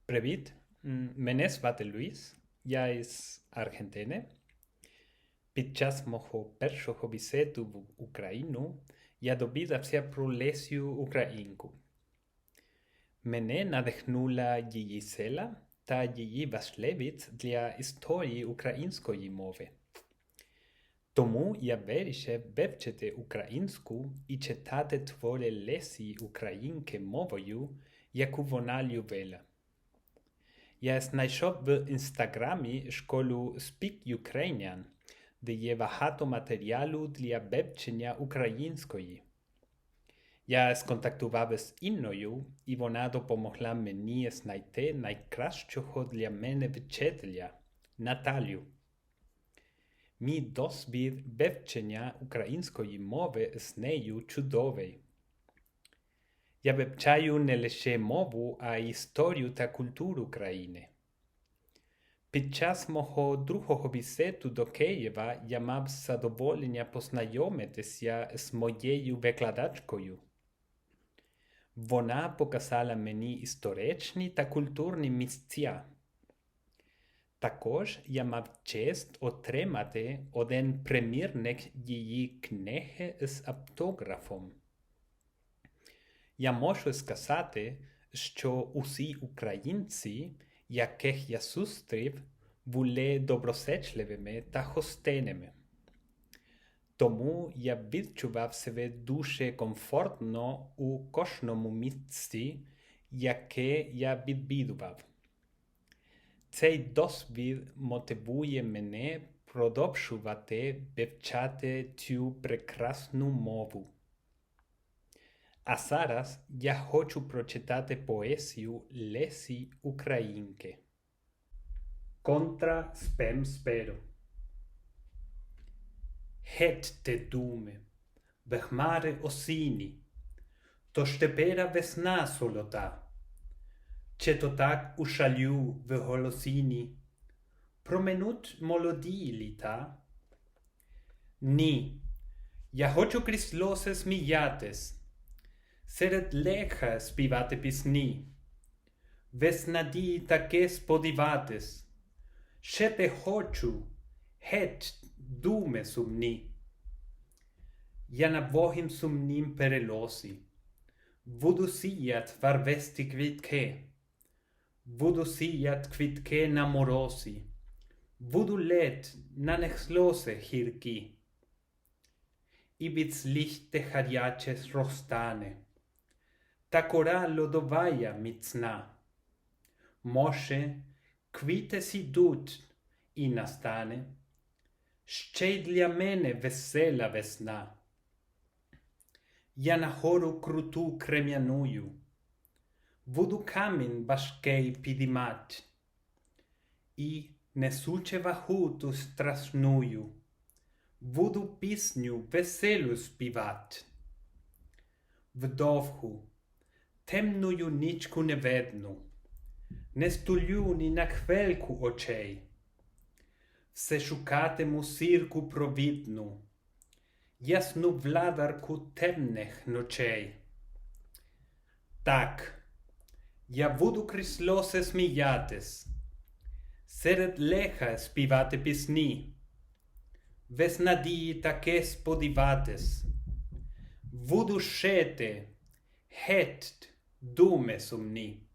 Привіт, мене звати Луїс, я із Аргентини. Під час мого першого візиту в Україну я довідався про Лесю Українку. Мене надихнула її сила та її важливість для історії української мови. Тому я вирішив вивчити українську і читати твори Лесі Українки мовою, яку вона любила. Я знайшов в інстаграмі школу Speak Ukrainian, де є багато матеріалу для вивчення української. Я сконтактував з Інною, і вона допомогла мені знайти найкращого для мене вчителя – Наталю. Мій досвід вивчення української мови з нею чудовий. Я вивчаю не лише мову, а й історію та культуру країни. Під час мого другого візиту до Києва я мав задоволення познайомитися з моєю викладачкою. Вона показала мені історичні та культурні місця. Також я мав честь отримати один примірник її книги з автографом. Я можу сказати, що усі українці, яких я зустрів, були доброзичливими та гостинними. Тому я відчував себе дуже комфортно у кожному місці, яке я відвідував. Цей досвід мотивує мене продовжувати вивчати цю прекрасну мову. А зараз я хочу прочитати поезію Лесі Українки. Контра спем спero. Геть те думе, в хмари осінні, то ж тепера весна солота. Чи то так у шалю в голосіні проминуть молоді літа? Ні, я хочу крізь сльози сміятись, серед леха співати пісні, без надії таки сподіватись. Ще те хочу, геть думи сумні. Я на вогім сумнім перелосі буду сіять барвисті квітки, буду сіять квітки на морозі, буду лить на них сльози гіркі. І від сліз те гаряче розтане, та кора льодовая міцна. Може, квіти сідуть і настане ще й для мене весела весна. Я на гору круту крем'яную буду камінь важкий підіймать, і, несучи вагу ту страшную, буду пісню веселу співать. В довгу, темную нічку невидну не стулю ні на хвильку очей. Все шукатиму зірку провідну, ясну владарку темних ночей. Так, я буду крізь сльози сміятись, серед леха співати пісні, без надії таки сподіватись. Буду шити, геть думи сумні.